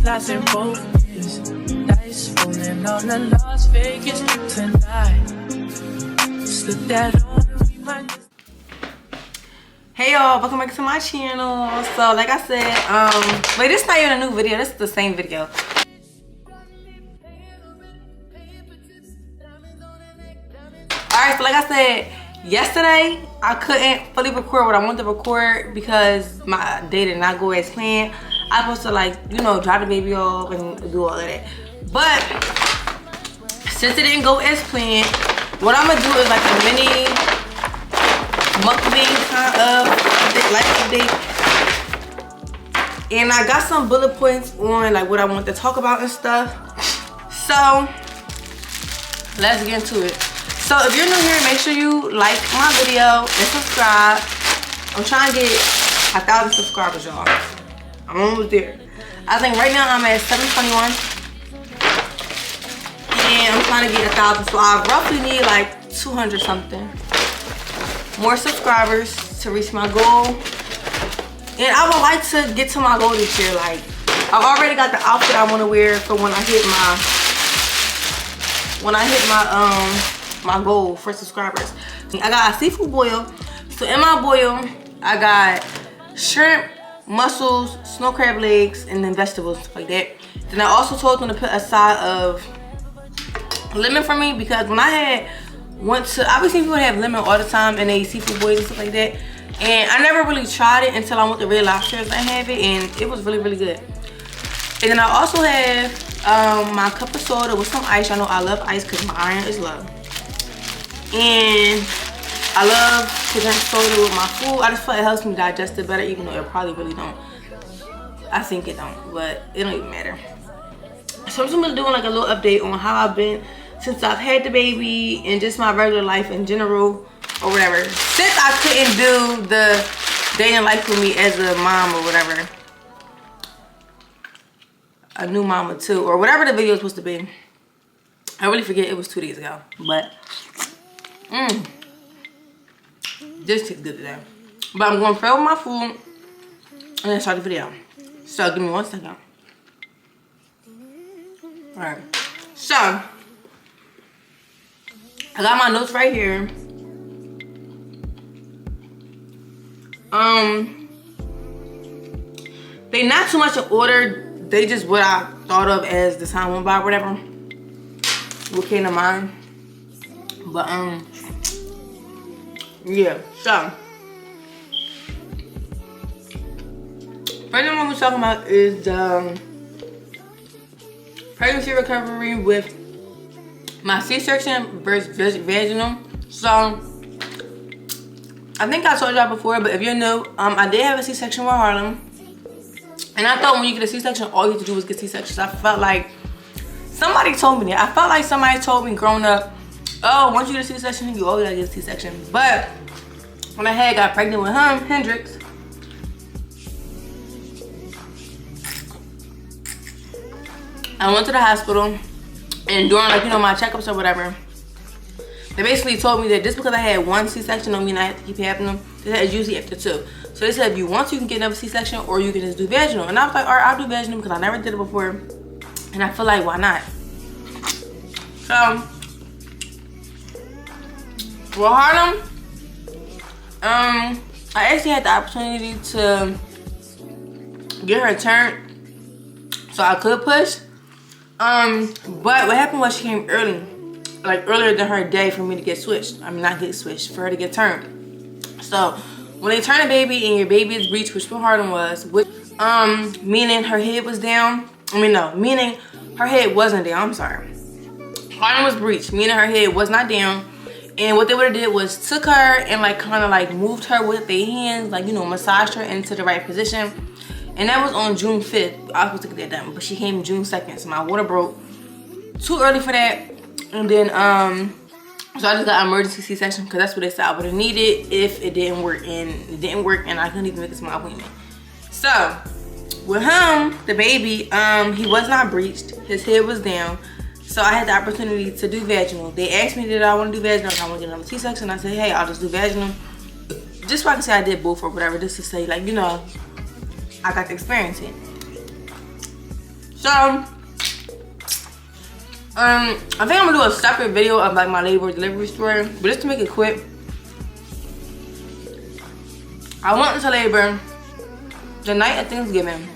Lost in focus, dice rolling on the Las Vegas Strip tonight. Slip that on and we might just... Hey y'all, welcome back to my channel. So like I said, wait, this is not even a new video, this is the same video. Alright, so like I said, yesterday I couldn't fully record what I wanted to record because my day did not go as planned. I was supposed to, like, you know, drop the baby off and do all of that. But since it didn't go as planned, what I'm gonna do is like a mini MUKBANG kind of life update. And I got some bullet points on like what I want to talk about and stuff. So let's get into it. So if you're new here, make sure you like my video and subscribe. I'm trying to get 1,000 subscribers, y'all. I'm almost there. I think right now I'm at 721. And I'm trying to get 1,000. So I roughly need like 200 something more subscribers to reach my goal. And I would like to get to my goal this year. Like, I've already got the outfit I want to wear for when I hit my goal for subscribers. I got a seafood boil. So in my boil, I got shrimp, mussels, snow crab legs, and then vegetables, stuff like that. Then I also told them to put a side of lemon for me because when I went to, I've seen people have lemon all the time and they seafood boils and stuff like that. And I never really tried it until I went to Red Lobsters and have it, and it was really, really good. And then I also have my cup of soda with some ice. I know I love ice because my iron is low. And I love to drink soda with my food. I just feel it helps me digest it better, even though it probably really don't. I think it don't, but it don't even matter. So I'm just gonna be doing like a little update on how I've been since I've had the baby and just my regular life in general or whatever. Since I couldn't do the day in life with me as a mom or whatever. A new mama too, or whatever the video was supposed to be. I really forget, it was 2 days ago, but this tastes good today. But I'm going to prep with my food and then start the video. So give me 1 second. Alright. So I got my notes right here. They not too much in order. They just what I thought of as the time went by, whatever. What came to mind. But yeah, so first thing I'm gonna be talking about is the pregnancy recovery with my C-section versus vaginal. So I think I told y'all before, but if you're new, I did have a C-section with Harlem. And I thought when you get a C-section, all you have to do was get C-sections. I felt like somebody told me that. I felt like somebody told me growing up, oh, once you get a C-section, you always gotta get a C-section. But when I got pregnant with him, Hendrix, I went to the hospital, and during, like, you know, my checkups or whatever, they basically told me that just because I had 1 C-section don't mean I have to keep having them. They said it's usually after 2. So they said if you want to, you can get another C-section, or you can just do vaginal. And I was like, all right, I'll do vaginal because I never did it before, and I feel like, why not? So with Harlem, I actually had the opportunity to get her turned so I could push. But what happened was she came early, like earlier than her day for me to get switched. I mean, not get switched, for her to get turned. So when they turn a baby and your baby is breech, which what Harlem was, which, meaning her head was down. I mean, no, meaning her head wasn't down. I'm sorry. Harlem was breech, meaning her head was not down. And what they would have did was took her and like kind of like moved her with their hands, like, you know, massaged her into the right position. And that was on June 5th. I was supposed to get that done, but she came June 2nd. So my water broke too early for that. And then so I just got an emergency C-section because that's what they said I would have needed if it didn't work. And it didn't work, and I couldn't even make it to my appointment. So with him, the baby, he was not breached. His head was down. So I had the opportunity to do vaginal. They asked me did I want to do vaginal, if I want to get another C-section. I said, hey, I'll just do vaginal. Just so I can say I did both or whatever, just to say, like, you know, I got to experience it. So, I think I'm gonna do a separate video of like my labor delivery story, but just to make it quick, I went into labor the night of Thanksgiving.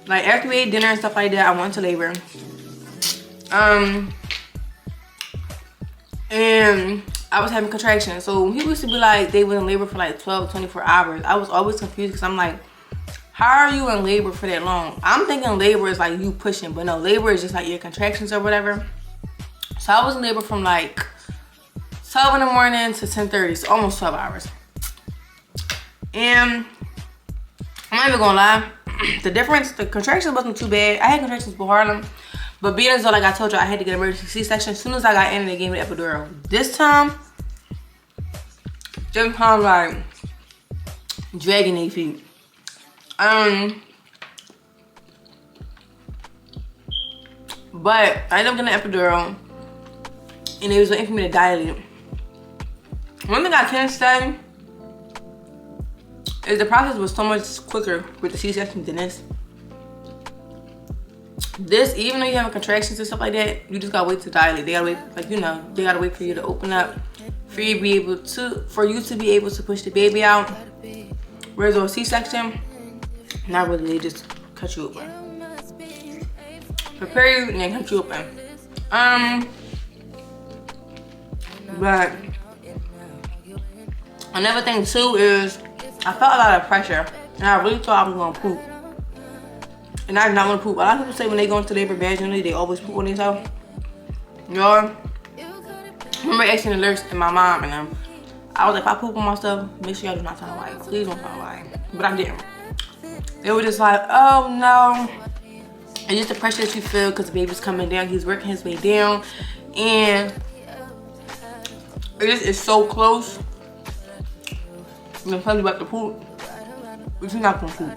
Like after we ate dinner and stuff like that, I went to labor. And I was having contractions. So when people used to be like they were in labor for like 12, 24 hours, I was always confused because I'm like, how are you in labor for that long? I'm thinking labor is like you pushing, but no, labor is just like your contractions or whatever. So I was in labor from like 12 in the morning to 10:30, so almost 12 hours. And I'm not even gonna lie, the contractions wasn't too bad. I had contractions before Harlem, but being as though like I told you, I had to get an emergency C-section. As soon as I got in, they gave me the epidural. This time like dragging their feet. But I ended up getting an epidural, and they was waiting for me to dilate. One thing I can say is the process was so much quicker with the C-section than this. This, even though you have contractions and stuff like that, you just gotta wait to dilate. They gotta wait, like, you know, they gotta wait for you to open up, for you to be able to push the baby out. Whereas on a C-section, not really, they just cut you open. Prepare you and then cut you open. But another thing too is I felt a lot of pressure, and I really thought I was gonna poop. And I did not want to poop. A lot of people say when they go into labor vaginally, they always poop on themselves. Y'all, I remember asking the nurse and my mom and them. I was like, if I poop on myself, make sure y'all do not tell nobody. Please don't tell nobody. But I didn't. They were just like, oh no. It's just the pressure that you feel because the baby's coming down. He's working his way down. And it just is so close. I'm gonna tell you about the poop, but you're not gonna poop.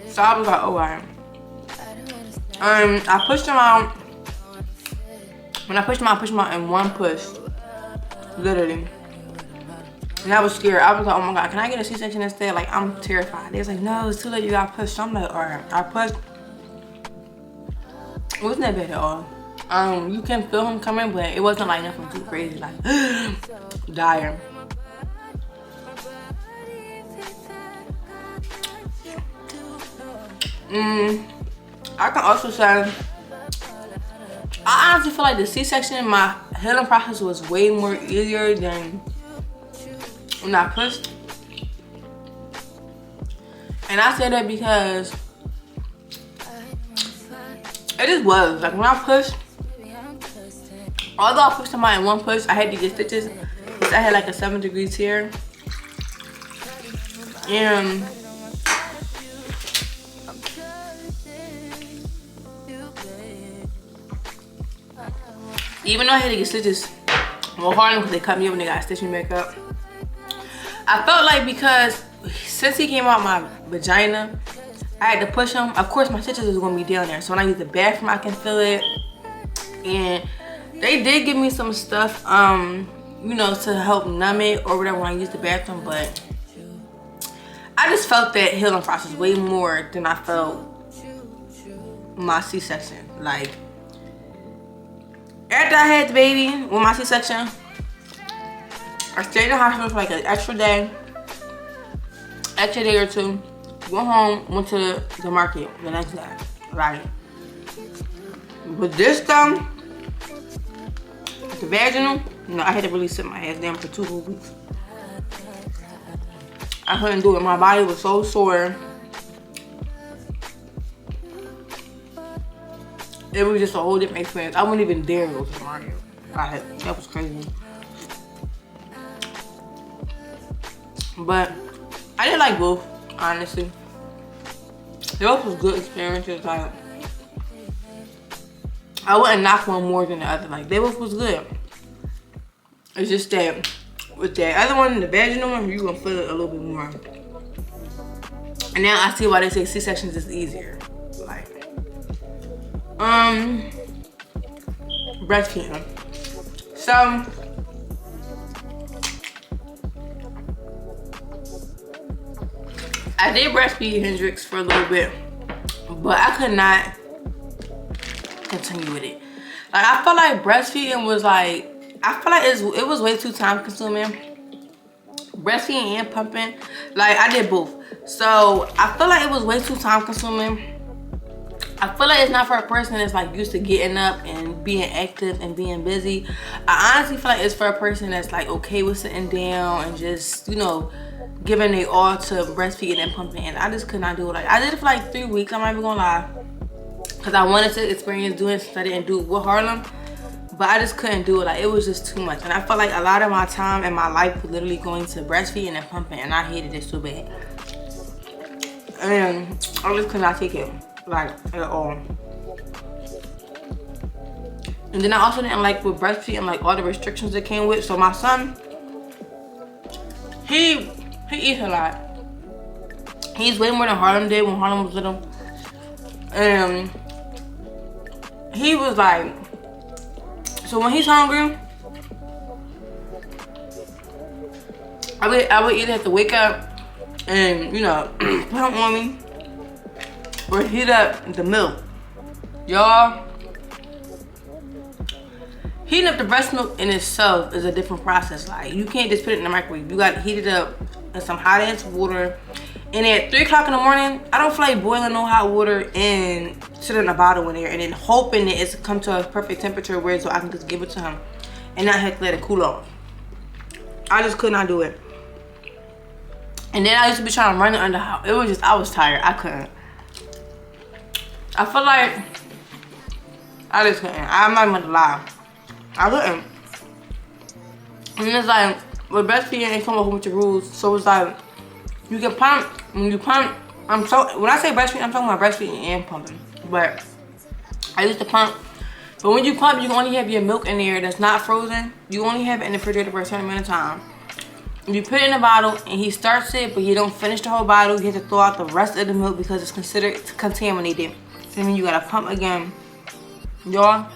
So I was like, oh, alright. I pushed him out. When I pushed him out in one push. Literally. And I was scared. I was like, oh my God, can I get a C-section instead? Like, I'm terrified. They was like, no, it's too late, you got pushed. So I'm like, alright. I pushed. It wasn't that bad at all. You can feel him coming, but it wasn't like nothing too crazy, like dire. I can also say, I honestly feel like the C-section, my healing process was way more easier than when I pushed. And I say that because it just was. Like when I pushed, although I pushed him out in one push, I had to get stitches because I had like a 7-degree tear. And even though I had to get stitches more hard because they cut me up and they got to stitch me back up, I felt like because since he came out my vagina, I had to push him. Of course, my stitches was going to be down there. So when I use the bathroom, I can feel it. And they did give me some stuff, you know, to help numb it or whatever when I use the bathroom. But I just felt that healing process way more than I felt my C-section. Like, after I had the baby with my C-section, I stayed in the hospital for like an extra day or two. Went home, went to the market the next day, right? But this time, the vaginal, you know, I had to really sit my ass down for 2 whole weeks. I couldn't do it. My body was so sore. It was just a whole different experience. I wouldn't even dare go to the market. That was crazy. But I didn't like both, honestly. They both was good experiences. Like, I wouldn't knock one more than the other. Like, they both was good. It's just that with that other one, the vaginal one, you're gonna feel it a little bit more. And now I see why they say C-sections is easier. Like, breastfeeding. So I did breastfeed Hendrix for a little bit. but I could not continue with it. Like, I felt like breastfeeding was like, I feel like it was way too time consuming. Breastfeeding and pumping, like I did both. So I feel like it was way too time consuming. I feel like it's not for a person that's like used to getting up and being active and being busy. I honestly feel like it's for a person that's like okay with sitting down and just, you know, giving it all to breastfeeding and pumping. And I just could not do it. Like, I did it for like 3 weeks, I'm not even gonna lie, because I wanted to experience doing study and do it with Harlem, but I just couldn't do it. Like, it was just too much. And I felt like a lot of my time and my life was literally going to breastfeeding and pumping, and I hated it so bad. And I just could not take it, like, at all. And then I also didn't like with breastfeeding, like all the restrictions that came with. So my son, he eats a lot. He's way more than Harlem did when Harlem was little. And he was like, so when he's hungry, I would either have to wake up and, you know, put him on me or heat up the milk. Y'all, heating up the breast milk in itself is a different process. Like, you can't just put it in the microwave. You got to heat it up in some hot ass water. And at 3 o'clock in the morning, I don't feel like boiling no hot water and sitting in a bottle in there and then hoping that it's come to a perfect temperature where so I can just give it to him and not have to let it cool off. I just could not do it. And then I used to be trying to run it under house. It was just, I was tired. I couldn't. I feel like I just couldn't. I'm not even gonna lie. I couldn't. And it's like, with breastfeeding, it come up with your rules. So it's like, you can pump. When you pump, when I say breastfeeding, I'm talking about breastfeeding and pumping. But I used to pump. But when you pump, you only have your milk in there that's not frozen. You only have it in the refrigerator for a certain amount of time. You put it in a bottle and he starts it, but you don't finish the whole bottle. You have to throw out the rest of the milk because it's considered contaminated. So then you gotta pump again. Y'all,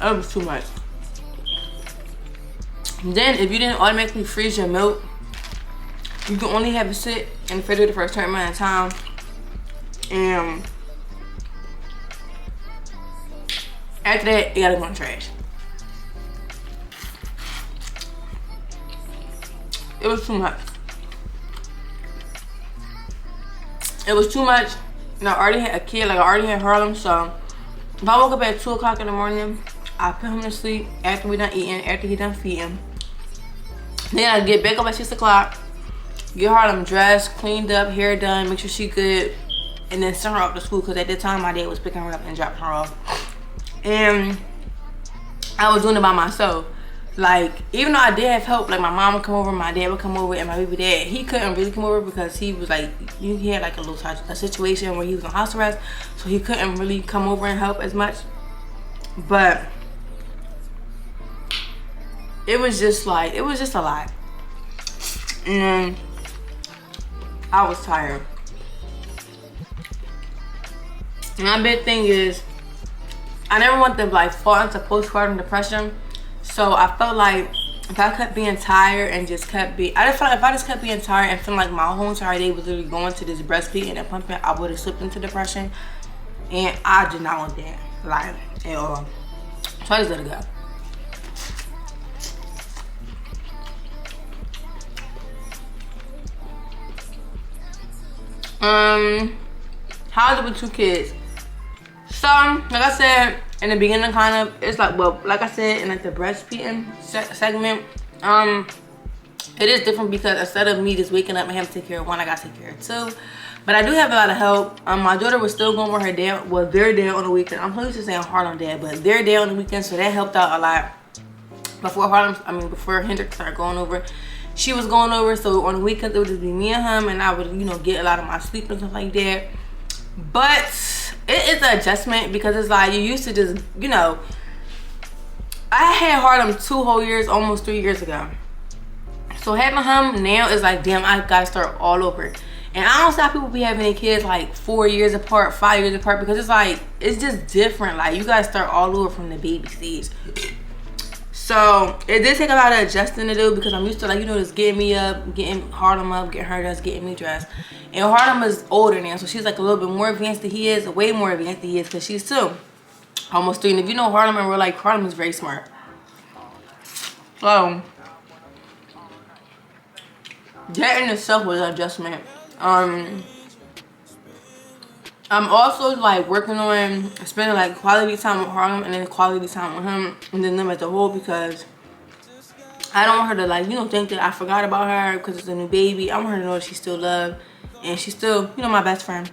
it was too much. Then if you didn't automatically freeze your milk, you can only have it sit in the refrigerator for a certain amount of time. And after that, you gotta go in the trash. It was too much. It was too much. And I already had a kid, like I already had Harlem, so if I woke up at 2 o'clock in the morning, I put him to sleep after we done eating, after he done feeding. Then I get back up at 6 o'clock, get Harlem dressed, cleaned up, hair done, make sure she good, and then send her off to school, because at that time my dad was picking her up and dropping her off. And I was doing it by myself. Like, even though I did have help, like my mom would come over, my dad would come over, and my baby dad, he couldn't really come over because he was like, he had like a situation where he was on house arrest, so he couldn't really come over and help as much. But it was just like, it was just a lot. And I was tired. And my big thing is, I never want to like fall into postpartum depression. So I felt like if I kept being tired and just kept being, I just felt like if I just kept being tired and feeling like my whole entire day was literally going to this breastfeeding and pumping, I would have slipped into depression. And I did not want that, like, at all. So I just let it go. How's it with 2 kids? So, like I said in the beginning, kind of, it's like, well, like I said in like the breastfeeding segment, it is different because instead of me just waking up and having to take care of one, I gotta take care of 2. But I do have a lot of help. My daughter was still going with her dad, well, their dad on the weekend. I'm used to saying Harlem dad, but their dad on the weekend, so that helped out a lot. Before Hendrick started going over, she was going over, so on the weekends it would just be me and him, and I would, you know, get a lot of my sleep and stuff like that. But it is an adjustment because it's like you used to just, you know, I had Harlem 2 whole years, almost 3 years ago. So having him now is like, damn, I gotta start all over. And I don't see how people be having their kids like 4 years apart, 5 years apart, because it's like, it's just different. Like, you gotta start all over from the baby stage. So it did take a lot of adjusting to do because I'm used to, like, you know, just getting me up, getting Harlem up, getting her dressed, getting me dressed. And Harlem is older now, so she's like a little bit more advanced than he is, way more advanced than he is, because she's 2, almost 3. And if you know Harlem in real life, Harlem is very smart. So that in itself was an adjustment. I'm also like working on spending like quality time with Harlem and then quality time with him and then them as a whole, because I don't want her to, like, you know, think that I forgot about her because it's a new baby. I want her to know that she's still loved and she's still, you know, my best friend.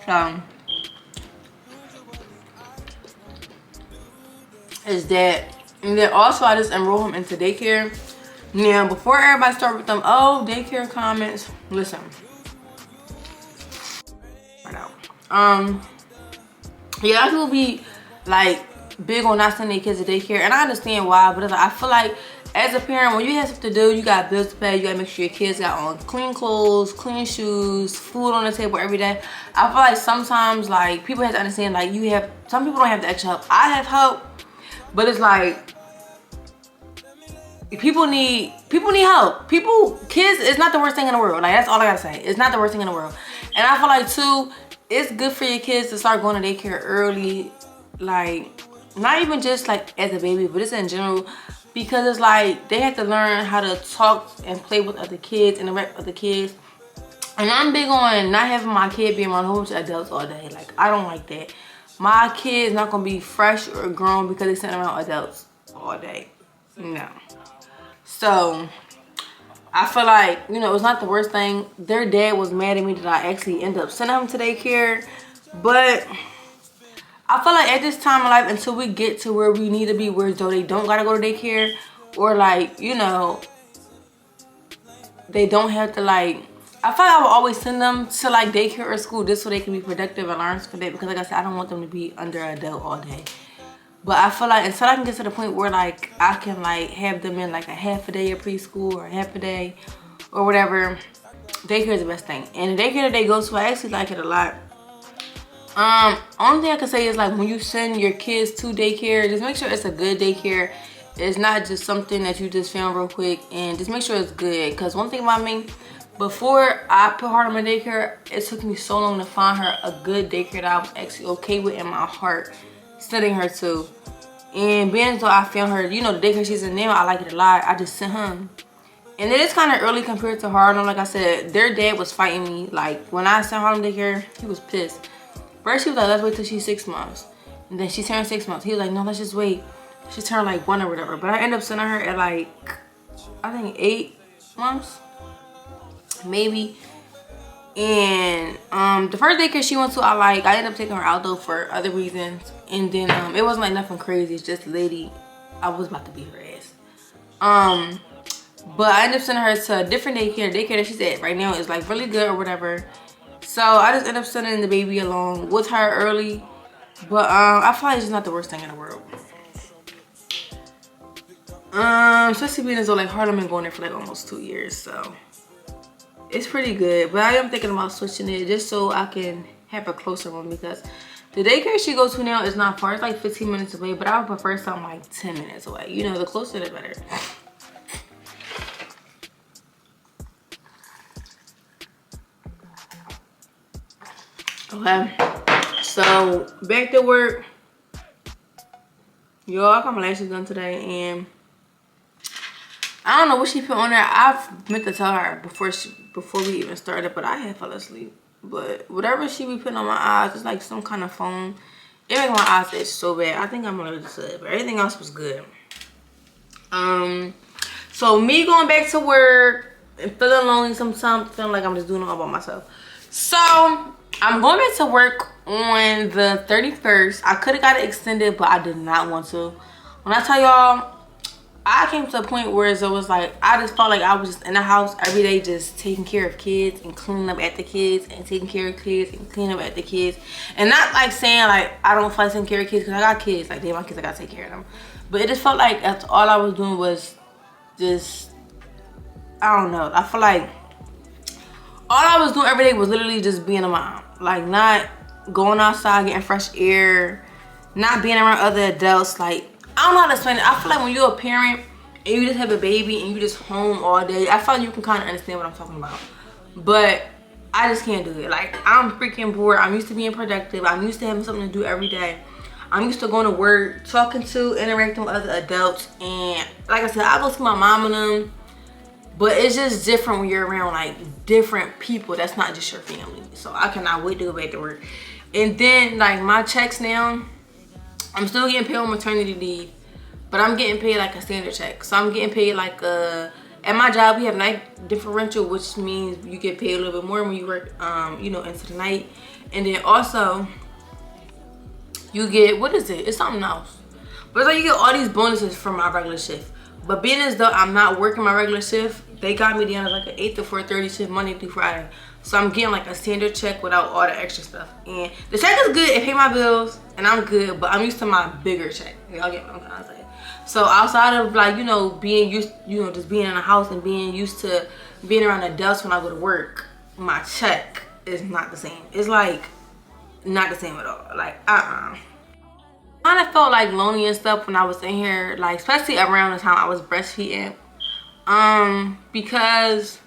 So is that. And then also I just enroll him into daycare. Now before everybody start with them, oh, daycare comments, listen. Yeah, a lot of people be like big on not sending their kids to daycare, and I understand why, but it's like, I feel like as a parent, when you have stuff to do, you got bills to pay, you gotta make sure your kids got on clean clothes, clean shoes, food on the table every day. I feel like sometimes, like, people have to understand, like, some people don't have the extra help. I have help, but it's like people need help. Kids is not the worst thing in the world. Like, that's all I gotta say. It's not the worst thing in the world. And I feel like too, it's good for your kids to start going to daycare early, like, not even just like as a baby, but it's in general, because it's like they have to learn how to talk and play with other kids, interact with other kids. And I'm big on not having my kid being around a whole bunch of adults all day. Like, I don't like that. My kid's not gonna be fresh or grown because they're sitting around adults all day. No. So I feel like, you know, it's not the worst thing. Their dad was mad at me that I actually ended up sending him to daycare. But I feel like at this time in life, until we get to where we need to be, where though they don't gotta go to daycare, or like, you know, they don't have to, like, I feel like I will always send them to like daycare or school just so they can be productive and learn for that, because like I said, I don't want them to be under an adult all day. But I feel like until I can get to the point where like I can like have them in like a half a day of preschool or half a day or whatever, daycare is the best thing. And the daycare that they go to, I actually like it a lot. Only thing I can say is, like, when you send your kids to daycare, just make sure it's a good daycare. It's not just something that you just found real quick, and just make sure it's good. Because one thing about me, before I put Harlem in daycare, it took me so long to find her a good daycare that I was actually okay with in my heart sending her to. And being as though I found her, you know, the daycare she's in now, I like it a lot. I just sent him. And it is kind of early compared to Harlem. Like I said, their dad was fighting me. Like, when I sent Harlem daycare, he was pissed. First, he was like, let's wait till she's 6 months. And then she turned 6 months. He was like, no, let's just wait. She turned like 1 or whatever. But I ended up sending her at like, I think 8 months, maybe. And the first daycare she went to, I ended up taking her out though for other reasons. And then it wasn't like nothing crazy. It's just a lady, I was about to beat her ass. But I ended up sending her to a different daycare. The daycare that she's at right now is like really good or whatever. So I just ended up sending the baby along with her early. But I feel like it's just not the worst thing in the world. Especially being as though like Harlem been going there for like almost 2 years, so it's pretty good. But I am thinking about switching it just so I can have a closer one, because the daycare she goes to now is not far. It's like 15 minutes away, but I would prefer something like 10 minutes away. You know, the closer the better. Okay, so back to work. Y'all, I got my lashes done today, and I don't know what she put on there. I meant to tell her before we even started, but I had fell asleep. But whatever she be putting on my eyes, it's like some kind of foam. It makes my eyes itch so bad. I think I'm allergic to it, but everything else was good. So me going back to work and feeling lonely sometimes, feeling like I'm just doing it all by myself. So I'm going back to work on the 31st. I could have got it extended, but I did not want to. When I tell y'all, I came to a point where it was like, I just felt like I was just in the house every day just taking care of kids and cleaning up after kids and taking care of kids and cleaning up after kids. And not like saying like I don't feel like taking care of kids, because I got kids. Like, they're my kids, I gotta take care of them. But it just felt like that's all I was doing was just, I don't know. I feel like all I was doing every day was literally just being a mom. Like, not going outside, getting fresh air, not being around other adults. Like, I don't know how to explain it. I feel like when you're a parent and you just have a baby and you just home all day, I feel like you can kind of understand what I'm talking about. But I just can't do it. Like, I'm freaking bored. I'm used to being productive. I'm used to having something to do every day. I'm used to going to work, talking to, interacting with other adults. And like I said, I go see my mom and them. But it's just different when you're around like different people. That's not just your family. So I cannot wait to go back to work. And then like my checks now, I'm still getting paid on maternity leave. But I'm getting paid like a standard check. So I'm getting paid like at my job we have night differential, which means you get paid a little bit more when you work you know, into the night. And then also you get, what is it? It's something else. But it's like you get all these bonuses from my regular shift. But being as though I'm not working my regular shift, they got me down to like an 8 to 4:30 shift Monday through Friday. So I'm getting like a standard check without all the extra stuff. And the check is good, it pay my bills, and I'm good, but I'm used to my bigger check. Y'all get what I'm trying to say. So outside of like, you know, being used, you know, just being in the house and being used to being around adults when I go to work, my check is not the same. It's like not the same at all. Like, kind of felt like lonely and stuff when I was in here, like especially around the time I was breastfeeding, because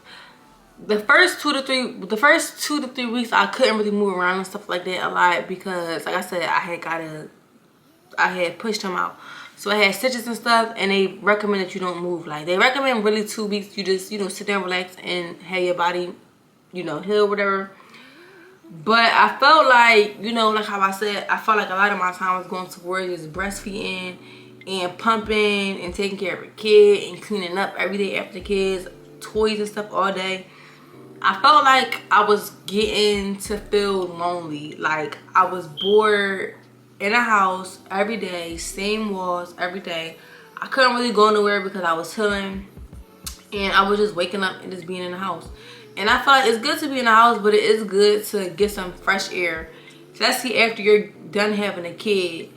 the first two to three weeks I couldn't really move around and stuff like that a lot, because like I said, I had pushed him out, so I had stitches and stuff, and they recommend that you don't move. Like, they recommend really 2 weeks you just, you know, sit there, relax, and have your body, you know, heal, whatever. But I felt like, you know, like how I said, I felt like a lot of my time was going towards just breastfeeding and pumping and taking care of a kid and cleaning up every day after the kids, toys and stuff all day. I felt like I was getting to feel lonely. Like, I was bored in a house every day, same walls every day. I couldn't really go nowhere because I was healing, and I was just waking up and just being in the house. And I feel like it's good to be in the house, but it is good to get some fresh air, especially after you're done having a kid.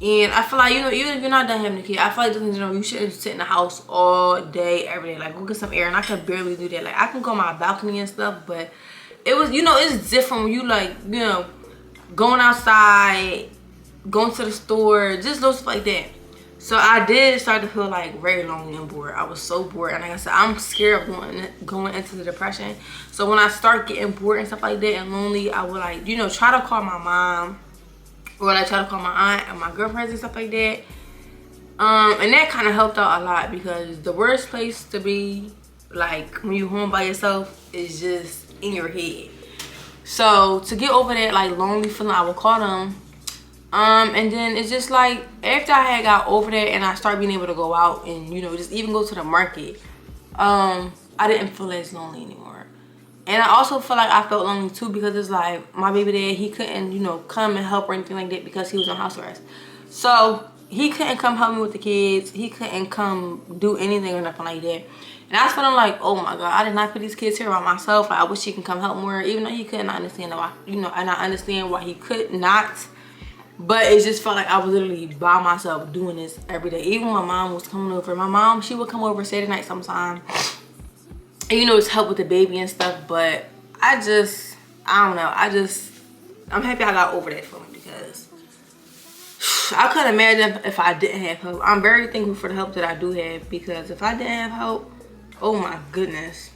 And I feel like, you know, even if you're not done having a kid, I feel like, you know, you shouldn't sit in the house all day, every day. Like, go get some air. And I could barely do that. Like, I can go on my balcony and stuff, but it was, you know, it's different when you, like, you know, going outside, going to the store, just those stuff like that. So I did start to feel like very lonely and bored. I was so bored, and like I said, I'm scared of going into the depression. So when I start getting bored and stuff like that and lonely, I would, like, you know, try to call my mom, or like try to call my aunt and my girlfriends and stuff like that. And that kind of helped out a lot, because the worst place to be, like, when you're home by yourself, is just in your head. So to get over that, like, lonely feeling, I would call them. And then it's just like, after I had got over that and I started being able to go out and, you know, just even go to the market, I didn't feel as lonely anymore. And I also feel like I felt lonely too, because it's like, my baby dad, he couldn't, you know, come and help or anything like that because he was on house arrest. So he couldn't come help me with the kids. He couldn't come do anything or nothing like that. And I was feeling like, oh my God, I did not put these kids here by myself. Like, I wish he can come help more, even though he couldn't understand why, you know, and I understand why he could not. But it just felt like I was literally by myself doing this every day. Even when my mom was coming over. My mom, she would come over Saturday night sometime. And, you know, just help with the baby and stuff. But I don't know. I'm happy I got over that feeling, because I couldn't imagine if I didn't have help. I'm very thankful for the help that I do have, because if I didn't have help, oh my goodness.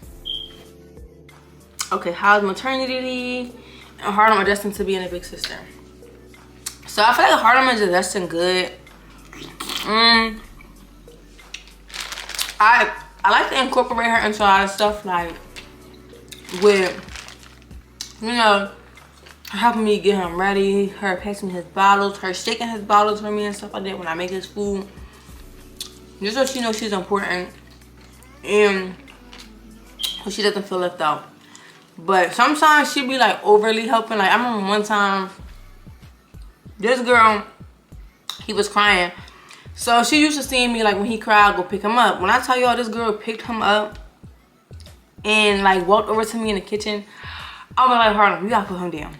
Okay, how's maternity leave? And hard on adjusting to being a big sister. So I feel like Harlem is adjusting good. I like to incorporate her into a lot of stuff, like with, you know, helping me get him ready, her passing his bottles, her shaking his bottles for me and stuff like that when I make his food. Just so she knows she's important, and so she doesn't feel left out. But sometimes she be like overly helping. Like, I remember one time, this girl, he was crying. So she used to see me, like, when he cried, go pick him up. When I tell y'all, this girl picked him up and, like, walked over to me in the kitchen. I was like, Harlem, you gotta put him down.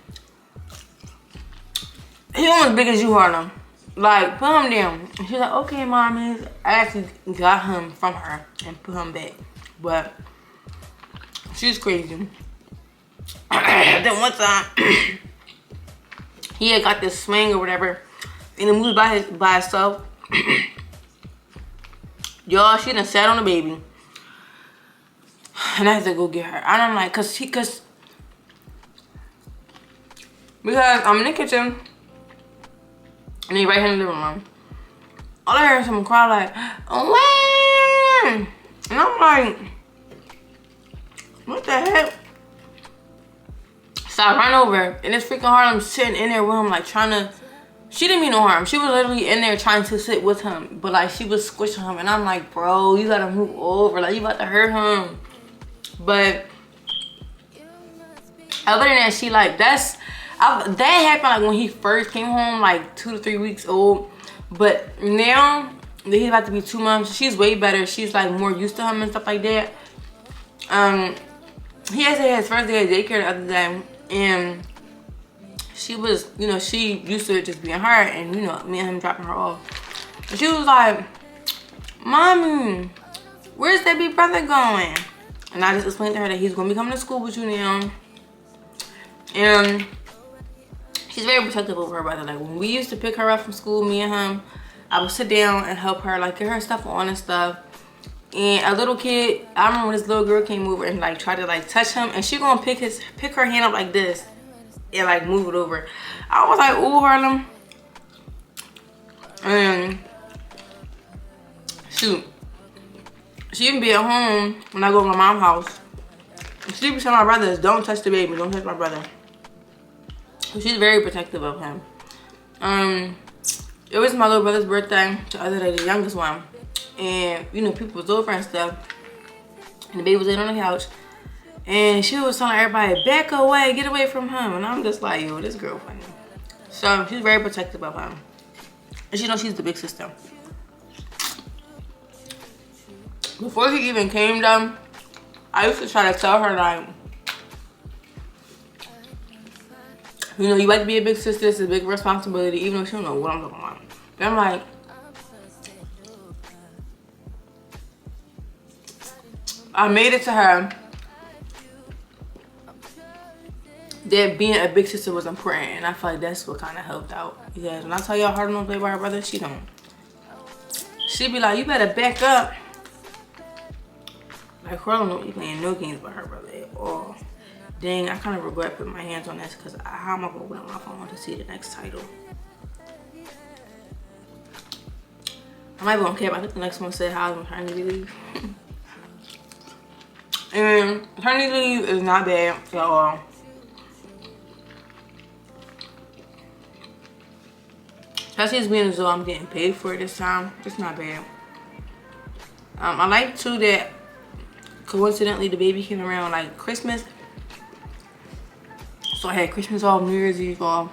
He almost as big as you, Harlem. Like, put him down. And she's like, okay, mommy. I actually got him from her and put him back. But she's crazy. Then one time, he had got this swing or whatever, and it moved by itself. Y'all, she done sat on the baby. And I had to go get her. And I'm like, because I'm in the kitchen. And he right here in the living room. All I heard is someone cry like, oh, man. And I'm like, what the heck? So I run over, and this freaking Harlem sitting in there with him, like trying to, she didn't mean no harm. She was literally in there trying to sit with him, but like she was squishing him. And I'm like, bro, you gotta move over. Like, you about to hurt him. But other than that, she like, that happened like when he first came home, like 2 to 3 weeks old. But now that he's about to be 2 months, she's way better. She's like more used to him and stuff like that. He actually had his first day at daycare the other day, and she was, you know, she used to it just being her, and you know, me and him dropping her off. And she was like, Mommy, where's that big brother going? And I just explained to her that he's gonna be coming to school with you now. And she's very protective over her brother. Like when we used to pick her up from school, me and him, I would sit down and help her, like get her stuff on and stuff. And a little kid, I remember when this little girl came over and like tried to like touch him, and she gonna pick her hand up like this and like move it over. I was like, ooh, Harlem. And shoot, she even be at home when I go to my mom's house. She be telling my brothers, don't touch the baby, don't touch my brother. So she's very protective of him. It was my little brother's birthday the other day, the youngest one. And, you know, people was over and stuff. And the baby was laying on the couch. And she was telling everybody, back away, get away from him. And I'm just like, yo, this girl funny. So she's very protective of him. And she knows she's the big sister. Before he even came down, I used to try to tell her, like, you know, you like to be a big sister, it's a big responsibility, even though she don't know what I'm talking about. But I'm like, I made it to her that being a big sister was important, and I feel like that's what kind of helped out. Because when I tell y'all Harlem don't play by her brother, she don't. She be like, you better back up. Like, Harlem don't be playing no games by her brother at all. Dang, I kind of regret putting my hands on this, because how am I going to open up my phone to see the next title? I might be on cap. I think the next one said how I was maternity leave. And maternity leave is not bad at all. Especially as being as though I'm getting paid for it this time. It's not bad. I like too that coincidentally the baby came around like Christmas. So I had Christmas off, New Year's Eve off.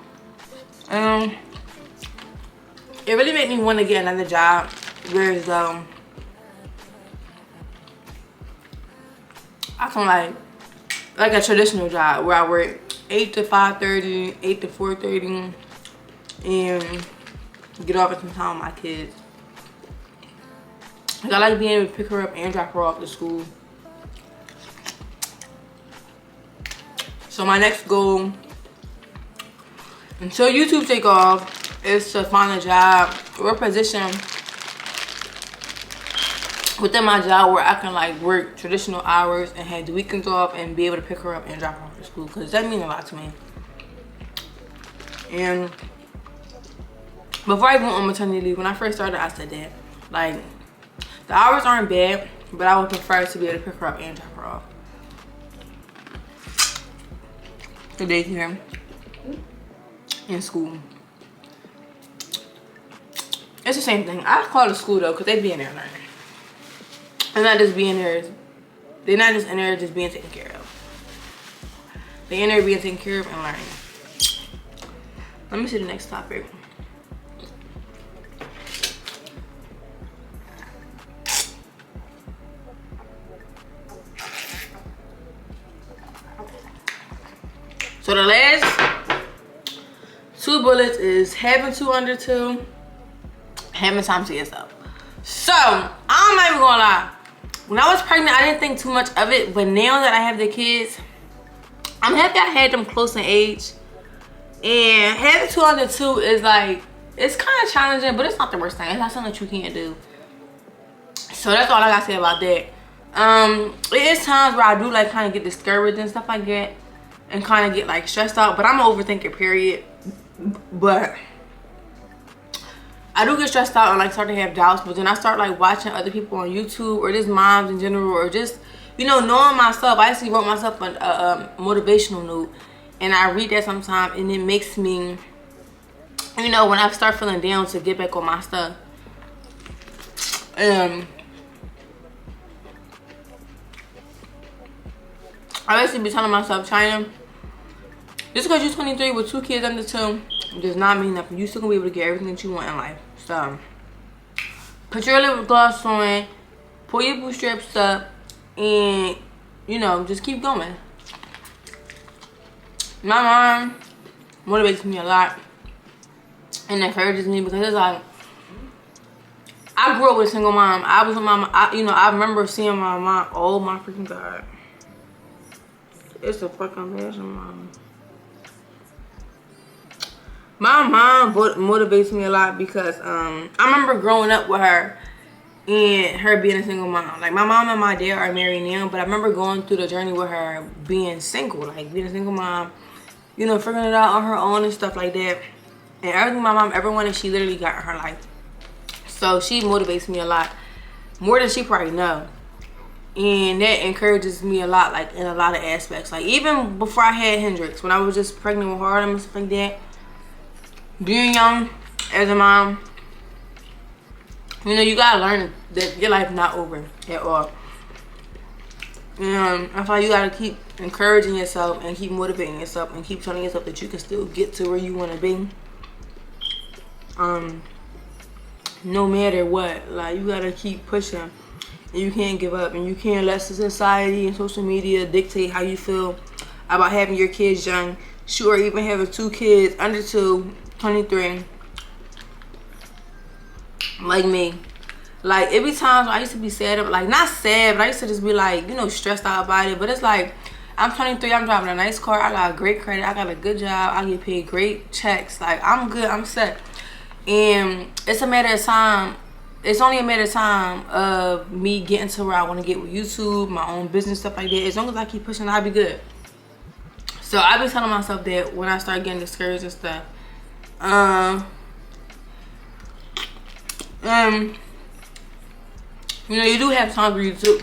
It really made me want to get another job. Whereas I can like a traditional job where I work 8 to 5:30, 8 to 4:30, and get off at some time with my kids. Like, I like being able to pick her up and drop her off to school. So my next goal, until YouTube take off, is to find a job or a position within my job where I can like work traditional hours and have the weekends off and be able to pick her up and drop her off to school, because that means a lot to me. And before I went on maternity leave, when I first started, I said that like the hours aren't bad, but I would prefer to be able to pick her up and drop her off. The daycare in school. It's the same thing. I call it school though, because they be in there learning. They're not just being there. They're not just in there just being taken care of. They're in there being taken care of and learning. Let me see the next topic. So the last 2 bullets is having 2 under 2, having time to yourself. So I'm not even gonna lie. When I was pregnant, I didn't think too much of it, but now that I have the kids, I'm happy I had them close in age. And having 2 under 2 is like, it's kind of challenging, but it's not the worst thing. It's not something that you can't do. So that's all I gotta say about that. It is times where I do like kind of get discouraged and stuff like that, and kind of get like stressed out, but I'm an overthinker, period. But I do get stressed out and like start to have doubts, but then I start like watching other people on YouTube, or just moms in general, or just, you know, knowing myself. I actually wrote myself a motivational note, and I read that sometimes, and it makes me, you know, when I start feeling down, to get back on my stuff. I basically be telling myself, China, just because you're 23 with 2 kids under 2 does not mean nothing. You still gonna be able to get everything that you want in life. So put your lip gloss on, pull your bootstraps up, and, you know, just keep going. My mom motivates me a lot and encourages me, because it's like, I grew up with a single mom. I was a mom. I remember seeing my mom. Oh my freaking God. It's a fucking mess, mom. My mom motivates me a lot because I remember growing up with her and her being a single mom. Like, my mom and my dad are married now, but I remember going through the journey with her being single. Like, being a single mom, you know, figuring it out on her own and stuff like that. And everything my mom ever wanted, she literally got in her life. So she motivates me a lot, more than she probably know. And that encourages me a lot, like, in a lot of aspects. Like, even before I had Hendrix, when I was just pregnant with Harlem and stuff like that, being young as a mom, you know, you gotta learn that your life not over at all. And I feel like you gotta keep encouraging yourself and keep motivating yourself and keep telling yourself that you can still get to where you want to be. No matter what, like, you gotta keep pushing. And you can't give up, and you can't let society and social media dictate how you feel about having your kids young. Sure, even having 2 kids under 2, 23, like me. Like, every time I used to be sad, like, not sad, but I used to just be like, you know, stressed out about it. But it's like, I'm 23, I'm driving a nice car, I got great credit, I got a good job, I get paid great checks. Like, I'm good, I'm set. And it's a matter of time. It's only a matter of time of me getting to where I want to get with YouTube, my own business, stuff like that. As long as I keep pushing, I'll be good. So I be telling myself that when I start getting discouraged and stuff. You know, you do have times where you do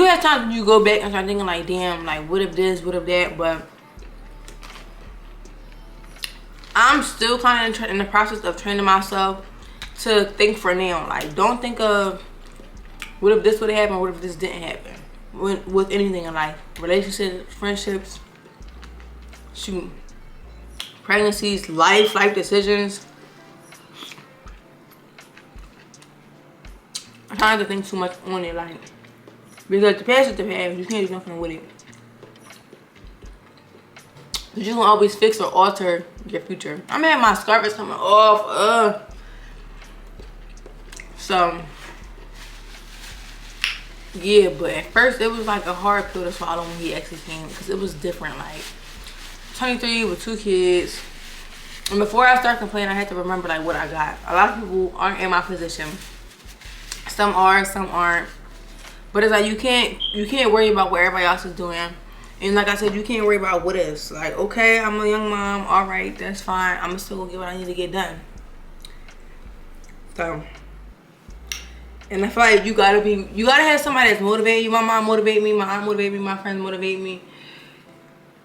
have times when you go back and start thinking like, damn, like, what if this, what if that, but I'm still kind of in the process of training myself to think for now. Like, don't think of what if this would have happened, what if this didn't happen. With anything in life, relationships, friendships, shoot, pregnancies, life decisions. I'm trying to think too much on it, like, because the past is the past. You can't do nothing with it. But you can always fix or alter your future. I'm having my scarf is coming off. So yeah, but at first it was like a hard pill to swallow when he actually came, because it was different. Like, 23 with 2 kids, and before I start complaining, I had to remember like what I got. A lot of people aren't in my position. Some are, some aren't. But it's like you can't worry about what everybody else is doing. And like I said, you can't worry about what is. Like, okay, I'm a young mom, all right, that's fine. I'm still gonna get what I need to get done. So, and I feel like you gotta have somebody that's motivating you. My mom motivate me, my aunt motivate me, my friends motivate me.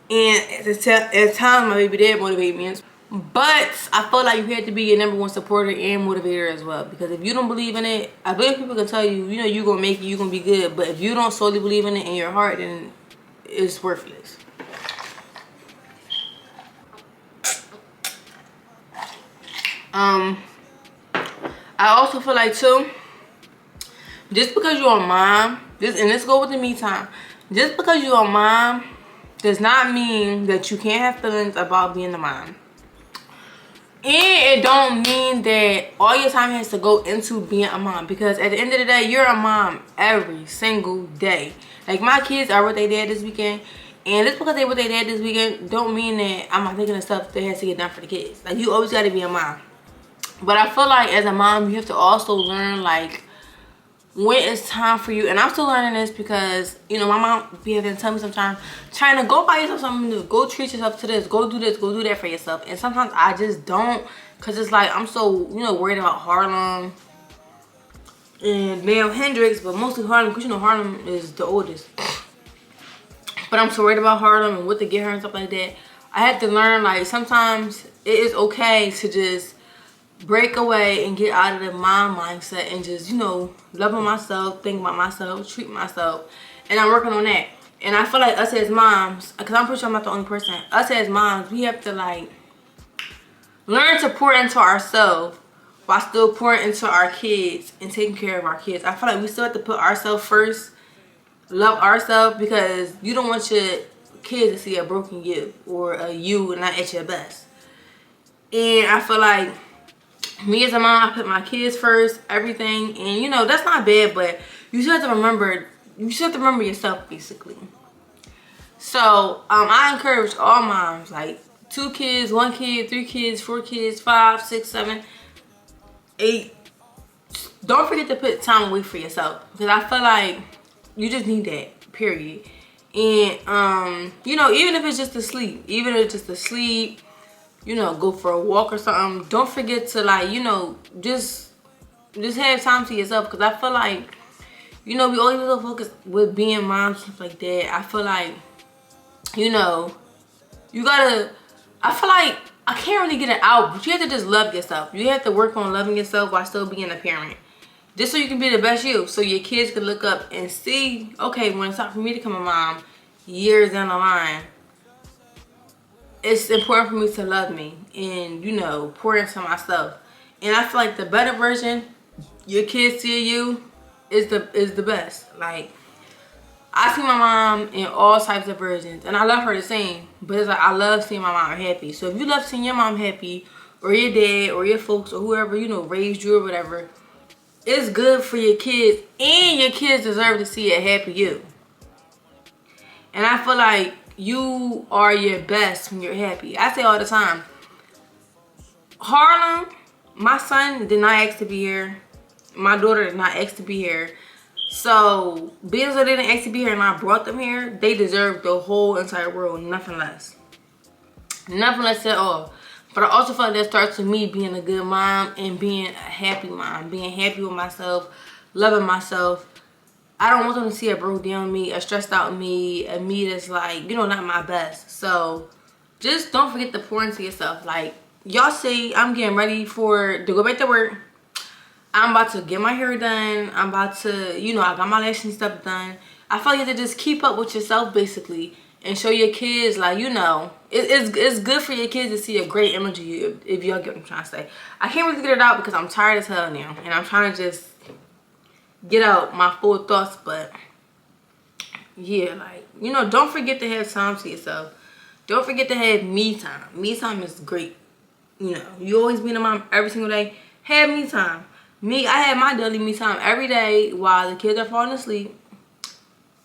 And at times my baby dad motivate me. But I feel like you have to be your #1 supporter and motivator as well. Because if you don't believe in it, I believe people can tell you, you know, you're gonna make it, you're gonna be good. But if you don't solely believe in it in your heart, then it's worthless. I also feel like too, just because you're a mom, and let's go with the me time. Just because you're a mom does not mean that you can't have feelings about being a mom. And it don't mean that all your time has to go into being a mom, because at the end of the day, you're a mom every single day. Like, my kids are with their dad this weekend, and just because they with their dad this weekend don't mean that I'm not thinking of stuff that has to get done for the kids. Like, you always got to be a mom. But I feel like as a mom, you have to also learn like when it's time for you. And I'm still learning this because, you know, my mom be having to tell me sometimes, trying to go buy yourself something new, go treat yourself to this, go do that for yourself. And sometimes I just don't, because it's like I'm so, you know, worried about Harlem and Mel Hendrix, but mostly Harlem, because you know Harlem is the oldest. But I'm so worried about Harlem and what to get her and stuff like that. I had to learn, like, sometimes it is okay to just break away and get out of the mom mindset and just, you know, love on myself, think about myself, treat myself. And I'm working on that. And I feel like us as moms, because I'm pretty sure I'm not the only person, us as moms, we have to, like, learn to pour into ourselves while still pouring into our kids and taking care of our kids. I feel like we still have to put ourselves first, love ourselves, because you don't want your kids to see a broken you or a you not at your best. And I feel like me as a mom, I put my kids first, everything. And you know, that's not bad, but you still have to remember, yourself basically. So I encourage all moms, like 2 kids, 1 kid, 3 kids, 4 kids, 5, 6, 7, 8. Don't forget to put time away for yourself, because I feel like you just need that, period. And you know, even if it's just to sleep, you know, go for a walk or something, don't forget to, like, you know, just have time to yourself. Because I feel like, you know, we always so focused with being moms and stuff like that. I feel like, you know, you gotta, I feel like, I can't really get it out, but you have to just love yourself. You have to work on loving yourself while still being a parent. Just so you can be the best you. So your kids can look up and see, okay, when it's time for me to become a mom, years down the line, it's important for me to love me and, you know, pour into myself. And I feel like the better version your kids see you is the best. Like, I see my mom in all types of versions, and I love her the same. But it's like, I love seeing my mom happy. So if you love seeing your mom happy, or your dad, or your folks, or whoever, you know, raised you or whatever, it's good for your kids, and your kids deserve to see a happy you. And I feel like you are your best when you're happy. I say all the time, Harlem, my son did not ask to be here. My daughter did not ask to be here. So, because they didn't ask to be here and I brought them here, they deserve the whole entire world, nothing less. Nothing less at all. But I also feel like that starts with me being a good mom and being a happy mom. Being happy with myself, loving myself. I don't want them to see a broke down me, a stressed out me, a me that's like, you know, not my best. So, just don't forget to pour into yourself. Like, y'all see, I'm getting ready to go back to work. I'm about to get my hair done. I'm about to, you know, I got my lashes and stuff done. I feel like you have to just keep up with yourself, basically, and show your kids, like, you know, it's good for your kids to see a great image of you, if y'all get what I'm trying to say. I can't really get it out because I'm tired as hell now, and I'm trying to just get out my full thoughts. But yeah, like, you know, don't forget to have time to yourself. Don't forget to have me time. Me time is great. You know, you always being a mom every single day. Have me time. I have my daily me time every day while the kids are falling asleep.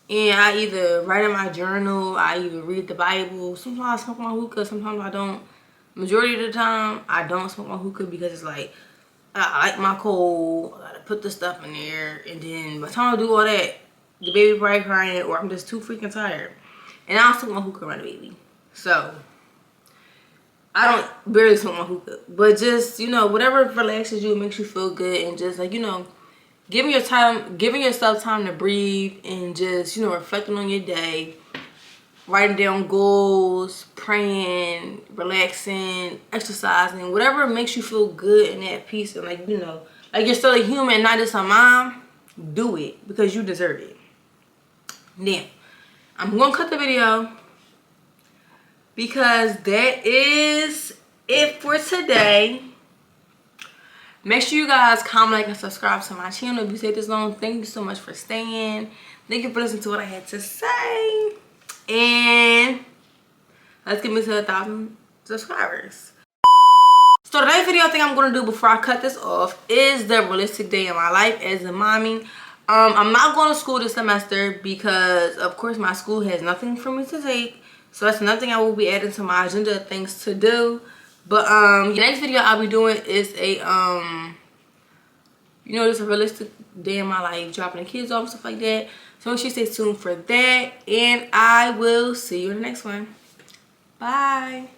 And I either write in my journal, I either read the Bible. Sometimes I smoke my hookah, sometimes I don't. Majority of the time, I don't smoke my hookah because it's like, I like my coal, I gotta put the stuff in there. And then by the time I do all that, the baby probably crying or I'm just too freaking tired. And I'll smoke my hookah around the baby. So, I don't barely smoke my hookah, but just, you know, whatever relaxes you, makes you feel good, and just, like, you know, giving yourself time to breathe, and just, you know, reflecting on your day, writing down goals, praying, relaxing, exercising, whatever makes you feel good and at peace, and, like, you know, like you're still a human, not just a mom. Do it because you deserve it. Now, I'm gonna cut the video, because that is it for today. Make sure you guys comment, like, and subscribe to my channel. If you stayed this long, thank you so much for staying. Thank you for listening to what I had to say. And let's get me to 1,000 subscribers. So today's video, I think I'm going to do before I cut this off, is the realistic day in my life as a mommy. I'm not going to school this semester because, of course, my school has nothing for me to take. So that's nothing I will be adding to my agenda of things to do. But the next video I'll be doing is a you know, just a realistic day in my life, dropping the kids off and stuff like that. So make sure you stay tuned for that, and I will see you in the next one. Bye.